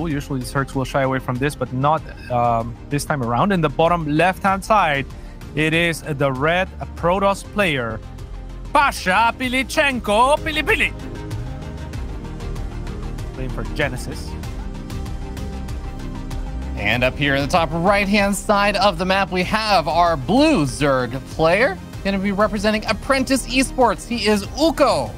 Usually the Zergs will shy away from this, but not this time around. In the bottom left-hand side, it is the red Protoss player, Pasha Pilichenko PiLiPiLi. Playing for Genesis. And up here in the top right-hand side of the map, we have our blue Zerg player. Going to be representing Apprentice Esports. He is Ukko.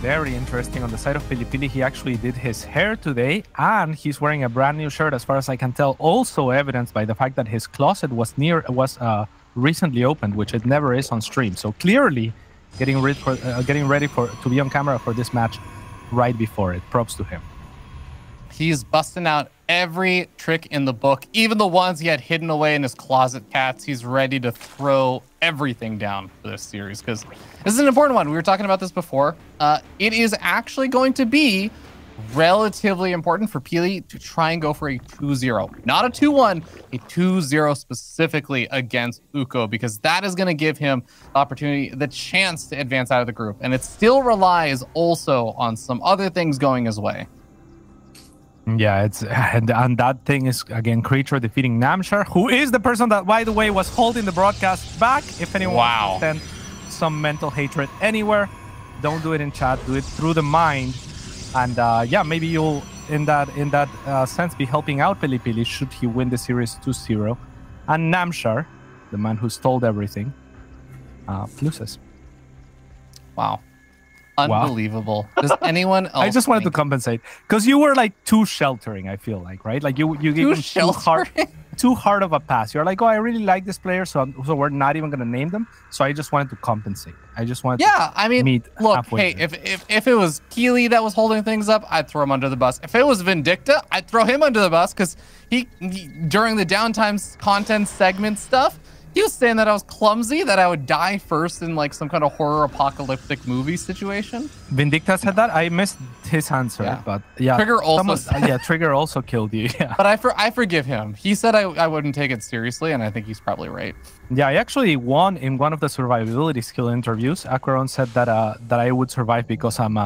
Very interesting. On the side of PiLiPiLi, he actually did his hair today, and he's wearing a brand new shirt, as far as I can tell. Also evidenced by the fact that his closet was recently opened, which it never is on stream. So clearly, getting ready to be on camera for this match right before it. Props to him. He's busting out every trick in the book, even the ones he had hidden away in his closet cats. He's ready to throw everything down for this series, because this is an important one. We were talking about this before. It is actually going to be relatively important for PiLi to try and go for a 2-0. Not a 2-1, a 2-0 specifically against Ukko, because that is going to give him the opportunity, the chance to advance out of the group. And it still relies also on some other things going his way. Yeah, and that thing is, again, Creature defeating Namshar, who is the person that, by the way, was holding the broadcast back. If anyone wants to send some mental hatred anywhere, don't do it in chat, do it through the mind. And yeah, maybe you'll, in that sense, be helping out PiLiPiLi should he win the series 2-0. And Namshar, the man who stole everything, loses. Wow. Unbelievable. Wow. Does anyone else I just wanted to compensate, because you were like too sheltering, I feel like, right? Like you gave him too hard of a pass. You're like, oh, I really like this player, so we're not even going to name them. So I just wanted to compensate. I just wanted I mean, look, hey, if it was PiLi that was holding things up, I'd throw him under the bus. If it was Vindicta, I'd throw him under the bus, because he during the downtime content segment stuff, he was saying that I was clumsy, that I would die first in like some kind of horror apocalyptic movie situation. Vindicta said that. I missed his answer, but yeah. Trigger also Trigger also killed you. Yeah. But I forgive him. He said I wouldn't take it seriously, and I think he's probably right. Yeah, I actually won in one of the survivability skill interviews. Aquaron said that that I would survive because I'm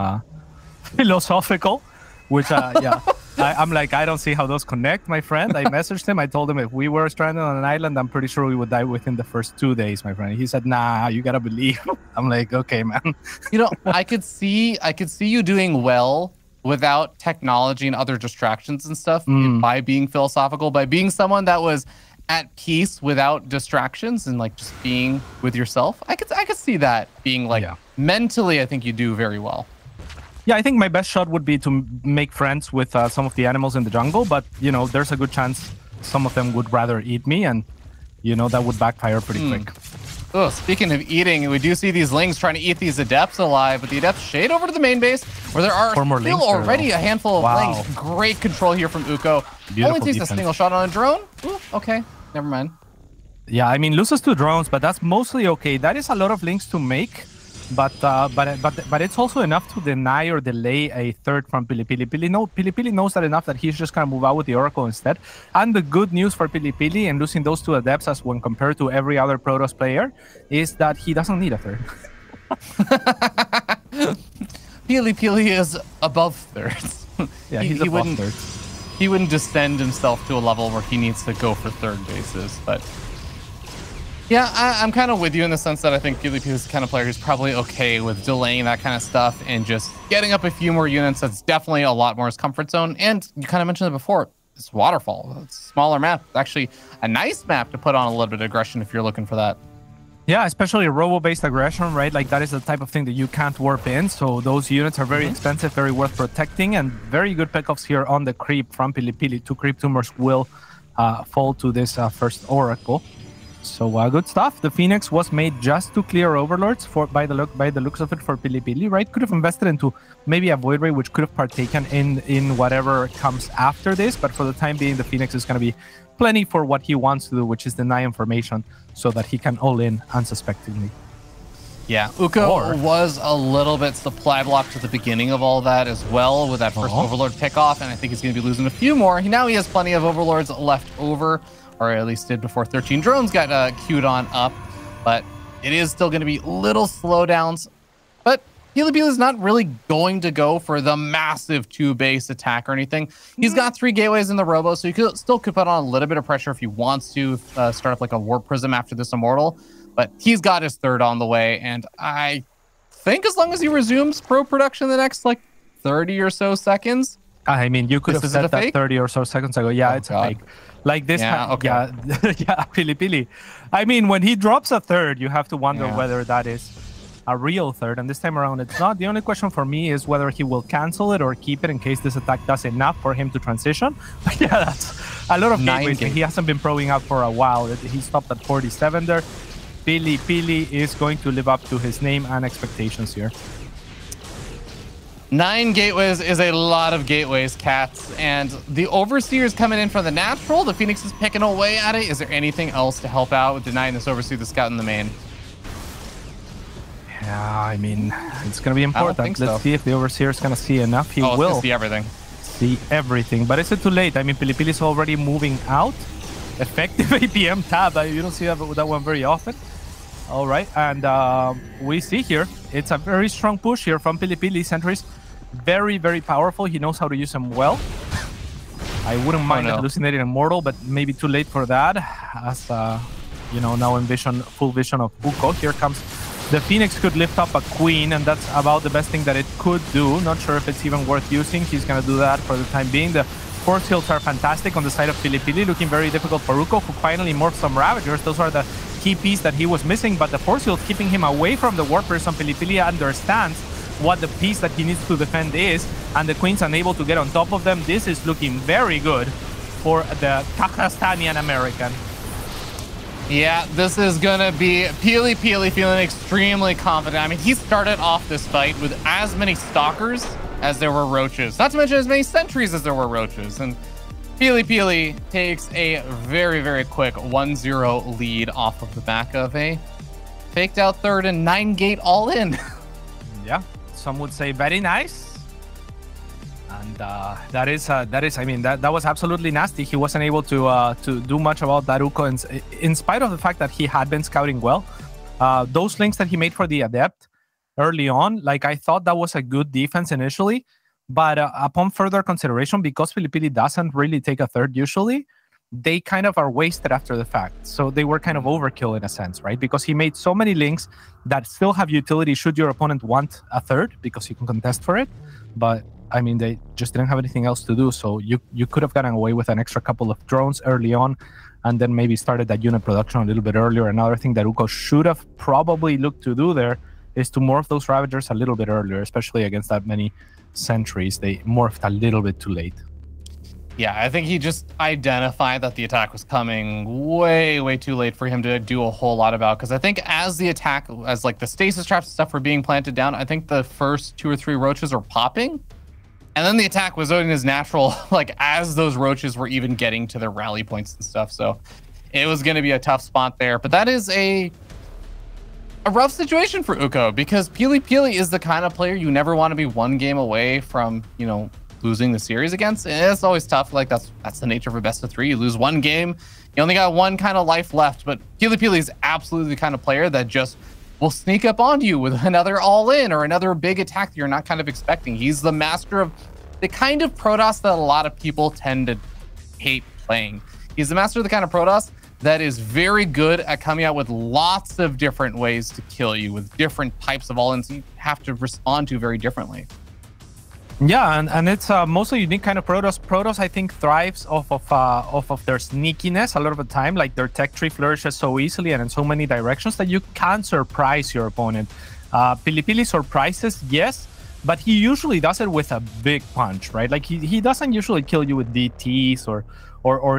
philosophical, which yeah. I'm like, I don't see how those connect, my friend. I messaged him. I told him if we were stranded on an island, I'm pretty sure we would die within the first 2 days, my friend. He said, nah, you gotta believe. I'm like, okay, man. You know, I could see you doing well without technology and other distractions and stuff by being philosophical, by being someone that was at peace without distractions and like just being with yourself. I could see that being like mentally, I think you do very well. Yeah, I think my best shot would be to make friends with some of the animals in the jungle, but, you know, there's a good chance some of them would rather eat me, and, you know, that would backfire pretty quick. Oh, speaking of eating, we do see these lings trying to eat these adepts alive, but the adepts shade over to the main base, where there are still already a handful of lings. Great control here from Ukko. Only takes a single shot on a drone. Ooh, okay, never mind. Yeah, I mean, loses 2 drones, but that's mostly okay. That is a lot of links to make. But it's also enough to deny or delay a third from PiLiPiLi. PiLiPiLi knows that enough that he's just going to move out with the Oracle instead. And the good news for PiLiPiLi and losing those 2 adepts, as when compared to every other Protoss player, is that he doesn't need a third. PiLiPiLi is above thirds. Yeah, he's above thirds. He wouldn't descend himself to a level where he needs to go for third bases, but... Yeah, I'm kind of with you in the sense that I think PiLiPiLi is the kind of player who's probably okay with delaying that kind of stuff and just getting up a few more units. That's definitely a lot more his comfort zone. And you kind of mentioned it before, it's Waterfall. It's a smaller map. It's actually a nice map to put on a little bit of aggression if you're looking for that. Yeah, especially robo-based aggression, right? Like that is the type of thing that you can't warp in. So those units are very expensive, very worth protecting, and very good pickups here on the creep from PiLiPiLi. 2 creep tumors will fall to this first Oracle. So good stuff. The Phoenix was made just to clear Overlords by the looks of it for PiLiPiLi, right? Could have invested into maybe a Void Ray, which could have partaken in whatever comes after this, but for the time being, the Phoenix is going to be plenty for what he wants to do, which is deny information so that he can all in unsuspectingly. Yeah, Ukko was a little bit supply blocked at the beginning of all that as well with that first Overlord pickoff, and I think he's going to be losing a few more. Now he has plenty of Overlords left over, or at least did before 13 drones got queued on up, but it is still going to be little slowdowns. But PiLiPiLi is not really going to go for the massive 2-base attack or anything. He's got 3 gateways in the robo, so he still could put on a little bit of pressure if he wants to start up like a Warp Prism after this Immortal. But he's got his 3rd on the way, and I think as long as he resumes pro production in the next like 30 or so seconds. I mean, you could have said that 30 or so seconds ago. Yeah, it's a fake. Like this, yeah, PiLiPiLi. I mean, when he drops a 3rd, you have to wonder whether that is a real 3rd, and this time around it's not. The only question for me is whether he will cancel it or keep it in case this attack does enough for him to transition. But yeah, that's a lot of gateways. He hasn't been proing out for a while. He stopped at 47 there. PiLiPiLi is going to live up to his name and expectations here. 9 gateways is a lot of gateways, Cats. And the Overseer is coming in for the natural. The Phoenix is picking away at it. Is there anything else to help out with denying this Overseer the Scout in the main? Yeah, I mean, it's going to be important. Let's see if the Overseer is going to see enough. He will see everything. See everything. But is it too late? I mean, PiLiPiLi is already moving out. Effective APM tab. You don't see that one very often. All right. And we see here, it's a very strong push here from PiLiPiLi. Sentries, very, very powerful. He knows how to use them well. I wouldn't mind hallucinating Immortal, but maybe too late for that. As, you know, now in full vision of Ukko. Here comes the Phoenix. Could lift up a Queen, and that's about the best thing that it could do. Not sure if it's even worth using. He's going to do that for the time being. The Force Heals are fantastic on the side of PiLiPiLi, looking very difficult for Ukko, who finally morphs some Ravagers. Those are the key piece that he was missing, but the Force Heals keeping him away from the Warpers. On PiLiPiLi understands what the piece that he needs to defend is, and the Queen's unable to get on top of them. This is looking very good for the Kazakhstanian American. Yeah, this is gonna be PiLiPiLi feeling extremely confident. I mean, he started off this fight with as many Stalkers as there were Roaches, not to mention as many Sentries as there were Roaches, and PiLiPiLi takes a very, very quick 1-0 lead off of the back of a faked out 3rd and 9-gate all in. Yeah, some would say very nice. And that is, I mean, that was absolutely nasty. He wasn't able to do much about that Ukko, in spite of the fact that he had been scouting well. Those links that he made for the Adept early on, like, I thought that was a good defense initially, but upon further consideration, because PiLiPiLi doesn't really take a 3rd usually, they kind of are wasted after the fact. So they were kind of overkill in a sense, right? Because he made so many links that still have utility should your opponent want a 3rd, because you can contest for it. But I mean, they just didn't have anything else to do. So you could have gotten away with an extra couple of drones early on, and then maybe started that unit production a little bit earlier. Another thing that Ukko should have probably looked to do there is to morph those Ravagers a little bit earlier, especially against that many Sentries. They morphed a little bit too late. Yeah, I think he just identified that the attack was coming way, way too late for him to do a whole lot about. Because I think as the attack, as like the stasis traps and stuff were being planted down, I think the first 2 or 3 Roaches are popping. And then the attack was doing his natural, like as those Roaches were even getting to their rally points and stuff. So it was going to be a tough spot there. But that is a rough situation for Ukko, because PiLiPiLi is the kind of player you never want to be 1 game away from, you know, losing the series against. And it's always tough. Like that's the nature of a best of 3. You lose 1 game, you only got 1 kind of life left. But PiLiPiLi is absolutely the kind of player that just will sneak up on you with another all-in or another big attack that you're not kind of expecting. He's the master of the kind of Protoss that a lot of people tend to hate playing. He's the master of the kind of Protoss that is very good at coming out with lots of different ways to kill you, with different types of all-ins you have to respond to very differently. Yeah, and it's mostly unique kind of Protoss. Protoss, I think, thrives off of their sneakiness a lot of the time. Like, their tech tree flourishes so easily and in so many directions that you can't surprise your opponent. PiLiPiLi surprises, yes, but he usually does it with a big punch, right? Like, he doesn't usually kill you with DTs or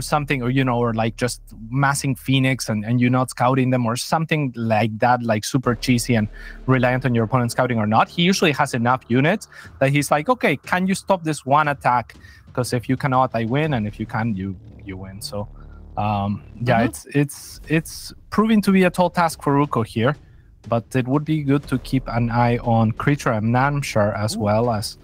something, or, you know, or like just massing Phoenix and you not scouting them or something like that, like super cheesy and reliant on your opponent scouting or not. He usually has enough units that he's like, okay, can you stop this 1 attack? Because if you cannot, I win, and if you can, you win. So yeah, it's proving to be a tall task for Ukko here, but it would be good to keep an eye on Creature and Namshar as well, as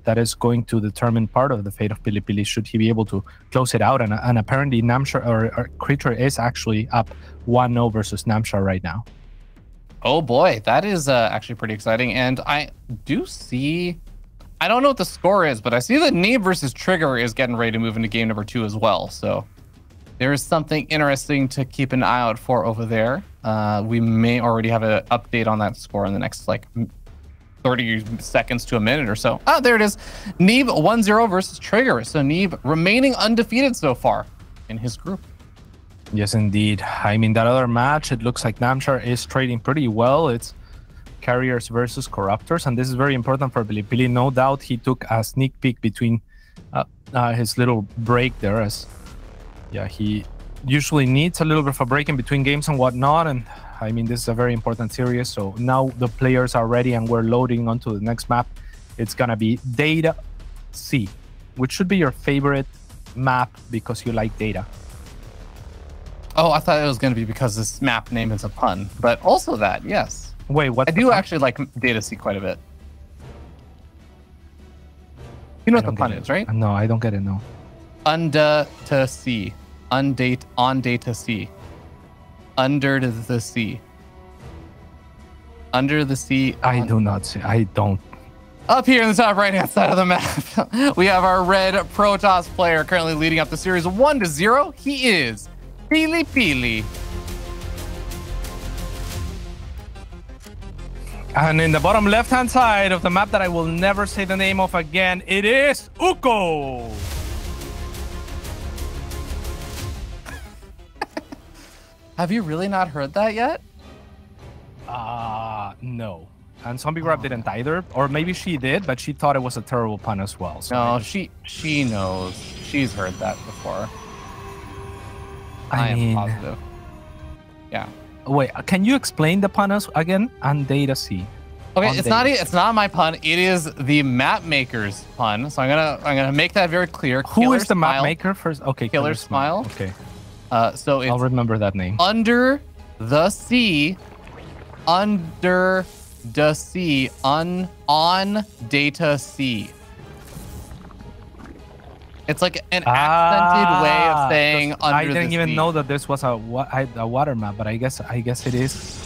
that is going to determine part of the fate of PiLiPiLi should he be able to close it out. And apparently Namshar or Creature is actually up 1-0 versus Namshar right now. Oh boy, that is actually pretty exciting. And I do see, I don't know what the score is, but I see that Neeb versus Trigger is getting ready to move into game number 2 as well. So there is something interesting to keep an eye out for over there. We may already have an update on that score in the next like 30 seconds to a minute or so. Oh, there it is. Neeb 1-0 versus Trigger. So Neeb remaining undefeated so far in his group. Yes, indeed. I mean, that other match, it looks like Namshar is trading pretty well. It's Carriers versus Corruptors, and this is very important for PiLiPiLi. No doubt he took a sneak peek between his little break there, as yeah, he usually needs a little bit of a break in between games and whatnot. And I mean, this is a very important series. So now the players are ready and we're loading onto the next map. It's gonna be Data C, which should be your favorite map because you like data. Oh, I thought it was going to be because this map name is a pun, but also that, yes. Wait, what? I do actually like Data C quite a bit. You know what the pun is, right? No, I don't get it, no. Under to sea. Undate on data sea. Under the sea. Under the sea. I do not see. I don't. Up here in the top right-hand side of the map, we have our red Protoss player currently leading up the series 1-0. He is PiLiPiLi. And in the bottom left-hand side of the map that I will never say the name of again, it is Ukko. Have you really not heard that yet? No. And Zombie Grab didn't either. Or maybe she did, but she thought it was a terrible pun as well. So no, she knows. She's heard that before. I mean, am positive. Yeah. Wait, can you explain the pun again? And Data C. Okay, it's not my pun. It is the map maker's pun. So I'm gonna make that very clear. Who is the map maker first? Okay, Killer Smile. Okay. So it's I'll remember that name. Under the sea. Under the sea. On Data C. It's like an accented way of saying under I didn't the even sea. know that this was a water map, but I guess it is.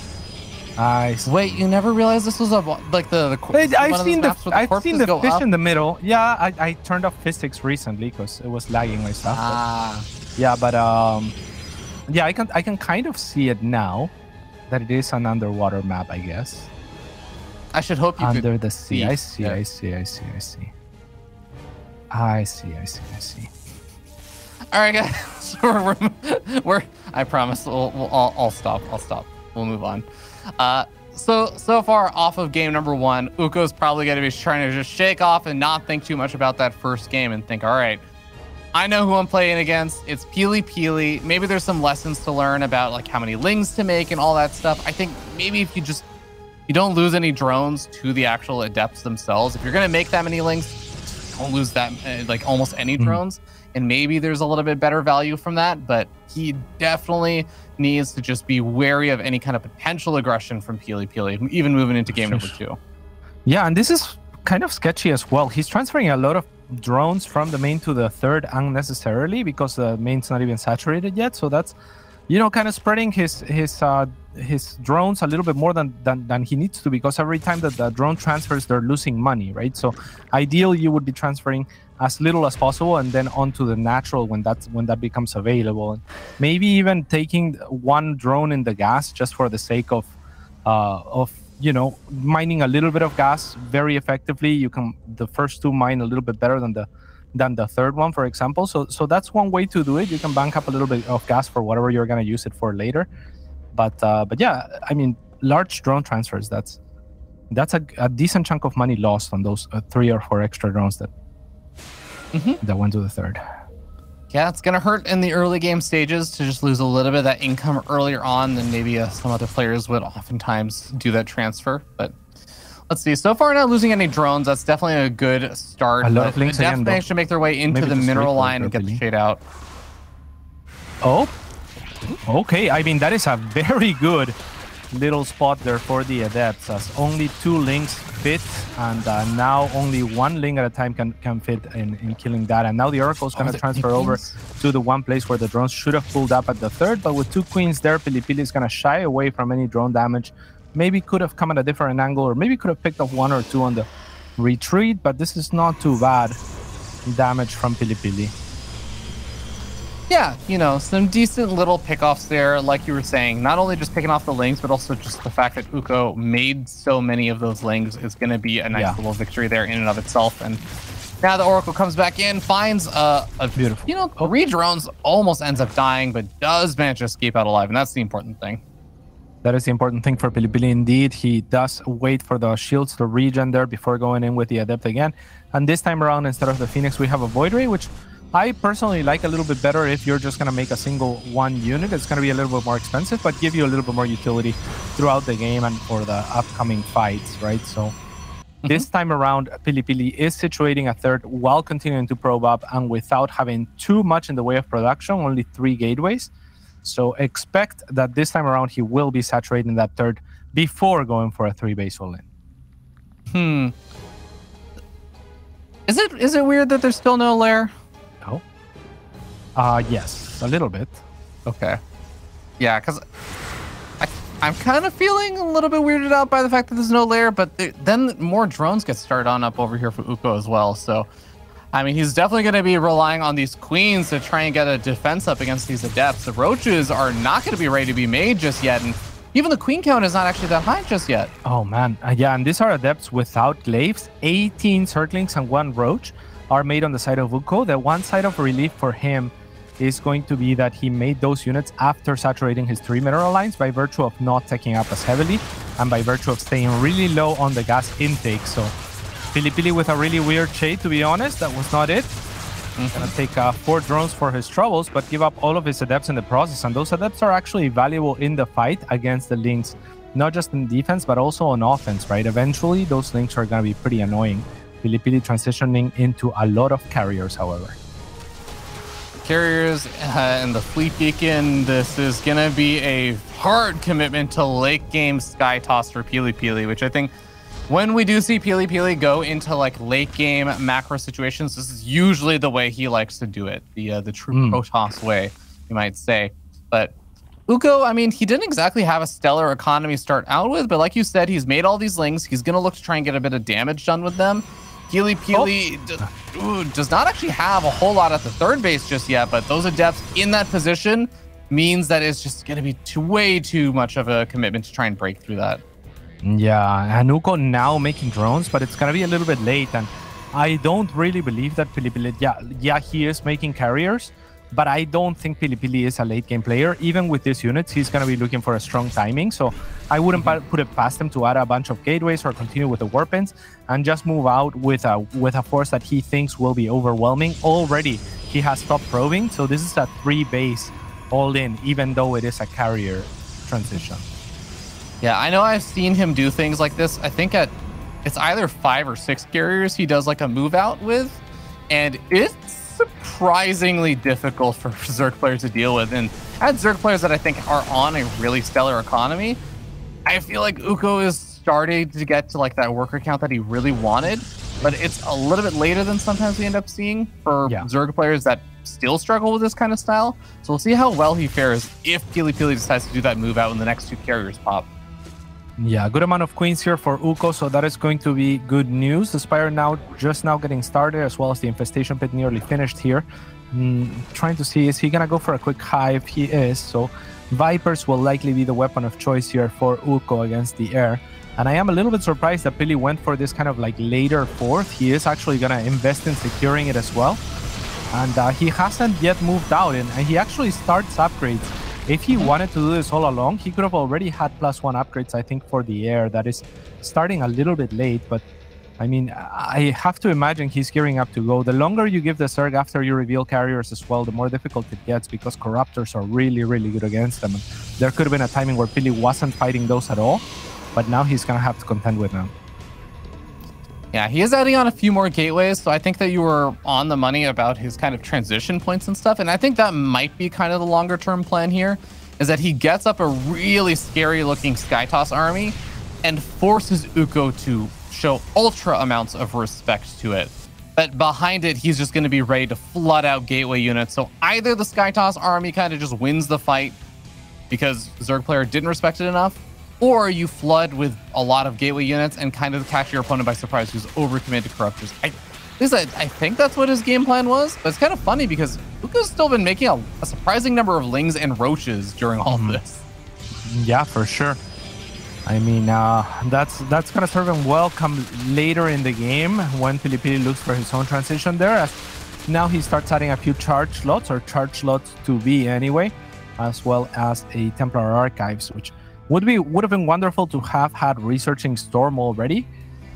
Wait, you never realized this was a like the I've seen the fish up? in the middle. Yeah, I turned off physics recently because it was lagging my stuff. Yeah, but yeah, I can kind of see it now that it is an underwater map, I guess. I should hope you under could the sea. I see. All right, guys. So we're I promise. I'll stop. We'll move on. So far off of game number 1, Ukko's probably going to be trying to just shake off and not think too much about that first game and think, all right, I know who I'm playing against. It's PiLiPiLi. Maybe there's some lessons to learn about like how many lings to make and all that stuff. I think maybe if you don't lose any drones to the actual adepts themselves. If you're going to make that many lings, don't lose that like almost any drones. And maybe there's a little bit better value from that, but he definitely needs to just be wary of any kind of potential aggression from PiLiPiLi, even moving into game number 2. Yeah, and this is kind of sketchy as well. He's transferring a lot of drones from the main to the third unnecessarily because the main's not even saturated yet. So that's, you know, kind of spreading his drones a little bit more than he needs to, because every time that the drone transfers, they're losing money, right? So ideally, you would be transferring as little as possible and then onto the natural when that becomes available. And maybe even taking one drone in the gas just for the sake of you know, mining a little bit of gas very effectively. You can the first 2 mine a little bit better than the third one, for example. So that's one way to do it. You can bank up a little bit of gas for whatever you're gonna use it for later. But yeah, I mean, large drone transfers, that's a decent chunk of money lost on those 3 or 4 extra drones that went to the third. Yeah, it's gonna hurt in the early game stages to just lose a little bit of that income earlier on than maybe some other players would oftentimes do that transfer. But let's see. So far, not losing any drones. That's definitely a good start. A lot of links again, managed to make their way into the mineral line and get the shade out. Oh, okay. I mean, that is a very good little spot there for the adepts, as only 2 links fit, and now only 1 link at a time can fit in killing that. And now the Oracle is going to transfer over to the one place where the drones should have pulled up at the third, but with 2 queens there, PiLiPiLi is going to shy away from any drone damage maybe could have come at a different angle, or maybe could have picked up 1 or 2 on the retreat, but this is not too bad damage from PiLiPiLi. Yeah, you know, some decent little pickoffs there, like you were saying. Not only just picking off the lings, but also just the fact that Ukko made so many of those lings is going to be a nice little victory there in and of itself. And now the Oracle comes back in, finds a beautiful, you know, 3 drones, almost ends up dying, but does manage to escape out alive, and that's the important thing. That is the important thing for PiLiPiLi indeed. He does wait for the shields to regen there before going in with the Adept again. And this time around, instead of the Phoenix, we have a Void Ray, which I personally like a little bit better if you're just going to make a single 1 unit. It's going to be a little bit more expensive, but give you a little bit more utility throughout the game and for the upcoming fights, right? So this time around, PiLiPiLi is situating a third while continuing to probe up and without having too much in the way of production, only 3 gateways. So expect that this time around he will be saturating that third before going for a 3 base all-in. Is it weird that there's still no lair? No. Yes, a little bit. Okay. Yeah, because I'm kind of feeling a little bit weirded out by the fact that there's no lair, but then more drones get started on up over here for Ukko as well. So, I mean, he's definitely going to be relying on these queens to try and get a defense up against these adepts. The roaches are not going to be ready to be made just yet, and even the queen count is not actually that high just yet. Oh, man. Yeah, and these are adepts without glaives. 18 circlings and 1 roach are made on the side of Ukko. The one side of relief for him is going to be that he made those units after saturating his 3 mineral lines by virtue of not taking up as heavily and by virtue of staying really low on the gas intake. So PiLiPiLi with a really weird shade, to be honest. That was not it. Gonna take 4 drones for his troubles, but give up all of his adepts in the process. And those adepts are actually valuable in the fight against the links, not just in defense, but also on offense, right? Eventually, those links are gonna be pretty annoying. PiLiPiLi transitioning into a lot of carriers, however. Carriers and the fleet beacon. This is gonna be a hard commitment to late game sky toss for PiLiPiLi, which I think when we do see PiLiPiLi go into like late game macro situations, this is usually the way he likes to do it, the true Protoss way, you might say. But Ukko, I mean, he didn't exactly have a stellar economy start out with, but like you said, he's made all these lings. He's gonna look to try and get a bit of damage done with them. PiLiPiLi does not actually have a whole lot at the 3rd base just yet, but those adepts in that position means that it's just going to be way too much of a commitment to try and break through that. Yeah, and Ukko now making drones, but it's going to be a little bit late, and I don't really believe that PiLiPiLi, yeah, he is making carriers, but I don't think PiLiPiLi is a late game player. Even with these units, he's going to be looking for a strong timing. So I wouldn't put it past him to add a bunch of gateways or continue with the warpins and just move out with a force that he thinks will be overwhelming. Already, he has stopped probing. So this is a 3 base all in, even though it is a carrier transition. Yeah, I know I've seen him do things like this. I think it's either 5 or 6 carriers he does like a move out with. And it's surprisingly difficult for Zerg players to deal with, and as Zerg players that I think are on a really stellar economy, I feel like Ukko is starting to get to like that worker count that he really wanted, but it's a little bit later than sometimes we end up seeing for Zerg players that still struggle with this kind of style. So we'll see how well he fares if PiLiPiLi decides to do that move out when the next 2 carriers pop. Yeah, good amount of queens here for Ukko, so that is going to be good news. The Spire just now getting started, as well as the Infestation Pit nearly finished here. Trying to see, is he going to go for a quick hive? He is, so Vipers will likely be the weapon of choice here for Ukko against the air. And I am a little bit surprised that Pili went for this kind of like later 4th. He is actually going to invest in securing it as well. And he hasn't yet moved out, and he actually starts upgrades. If he wanted to do this all along, he could have already had +1 upgrades, I think, for the air. That is starting a little bit late, but I mean, I have to imagine he's gearing up to go. The longer you give the Zerg after you reveal carriers as well, the more difficult it gets, because Corruptors are really, really good against them. And there could have been a timing where Pili wasn't fighting those at all, but now he's going to have to contend with them. Yeah, he is adding on a few more gateways, so I think that you were on the money about his kind of transition points and stuff, and I think that might be kind of the longer term plan here, is that he gets up a really scary looking Skytoss army and forces Ukko to show ultra amounts of respect to it. But behind it, he's just going to be ready to flood out gateway units, so either the Skytoss army kind of just wins the fight because Zerg player didn't respect it enough, or you flood with a lot of gateway units and kind of catch your opponent by surprise who's overcommitted to Corruptors. I think that's what his game plan was, but it's kind of funny because Ukko's still been making a surprising number of Lings and Roaches during all of this. Yeah, for sure. I mean, that's going to serve him well come later in the game when PiLiPiLi looks for his own transition there. As now he starts adding a few charge slots, or charge slots to be anyway, as well as a Templar Archives, which would have been wonderful to have had researching Storm already.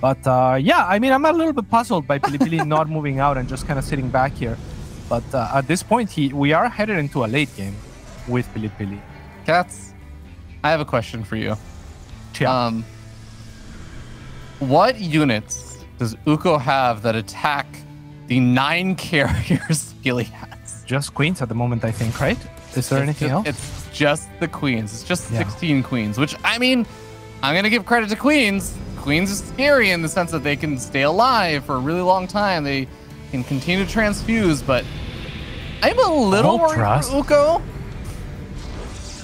But yeah, I mean, I'm a little bit puzzled by PiLiPiLi not moving out and just kind of sitting back here. But at this point, we are headed into a late game with PiLiPiLi. Cats, I have a question for you. Yeah. What units does Ukko have that attack the 9 carriers PiLi has? Just queens at the moment, I think, right? Is there anything else? It's just the queens. It's just 16 queens, which, I mean, I'm going to give credit to queens. Queens is scary in the sense that they can stay alive for a really long time. They can continue to transfuse, but I'm a little worried for Ukko.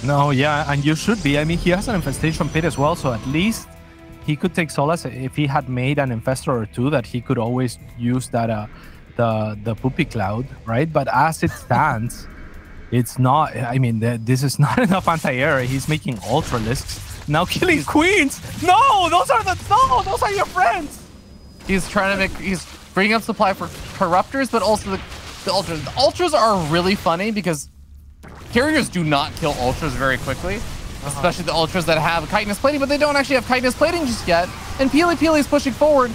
No, yeah, and you should be. I mean, he has an Infestation Pit as well, so at least he could take solace if he had made an Infestor or two, that he could always use that the Poopy Cloud, right? But as it stands, it's not. I mean, this is not enough anti-air. He's making Ultralisks. Now killing queens. No, those are your friends. He's trying to he's bringing up supply for Corruptors, but also the Ultras. The Ultras are really funny because carriers do not kill Ultras very quickly, especially the Ultras that have chitinous plating, but they don't actually have chitinous plating just yet. And PiLiPiLi is pushing forward.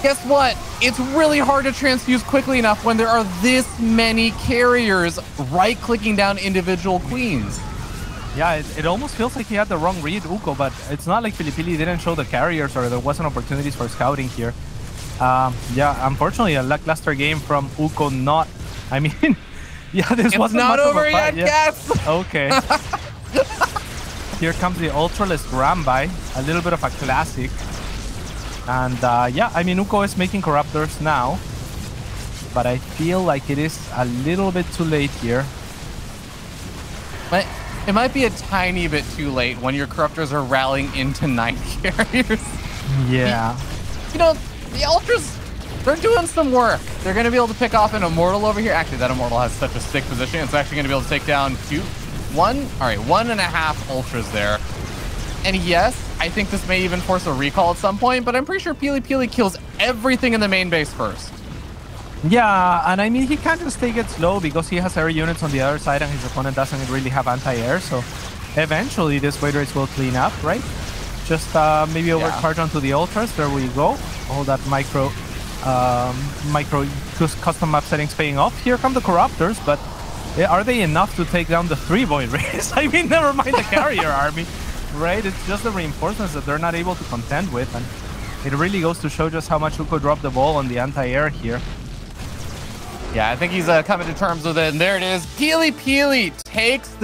Guess what? It's really hard to transfuse quickly enough when there are this many carriers right-clicking down individual queens. Yeah, it almost feels like he had the wrong read, Ukko, but it's not like PiLiPiLi didn't show the carriers or there wasn't opportunities for scouting here. Yeah, unfortunately, a lackluster game from Ukko. Not, I mean, yeah, this wasn't not much over of a fight. yet, cats. Okay. Here comes the Ultralist Rambai, a little bit of a classic. And yeah, I mean, Ukko is making Corruptors now, but I feel like it is a little bit too late here. But it might be a tiny bit too late when your Corruptors are rallying into 9 carriers. Yeah. You know, the Ultras, they're doing some work. They're going to be able to pick off an Immortal over here. Actually, that Immortal has such a stick position. It's actually going to be able to take down 1.5 Ultras there. And yes, I think this may even force a recall at some point, but I'm pretty sure PiLiPiLi kills everything in the main base first. Yeah, and I mean, he can't just take it slow because he has air units on the other side and his opponent doesn't really have anti-air, so eventually this wave race will clean up, right? Just maybe overcharge onto the Ultras. There we go. All that micro custom map settings paying off. Here come the Corruptors, but are they enough to take down the 3 void race? I mean, never mind the carrier army, right? It's just the reinforcements that they're not able to contend with, and it really goes to show just how much Ukko dropped the ball on the anti-air here. Yeah, I think he's coming to terms with it, and there it is. PiLiPiLi takes the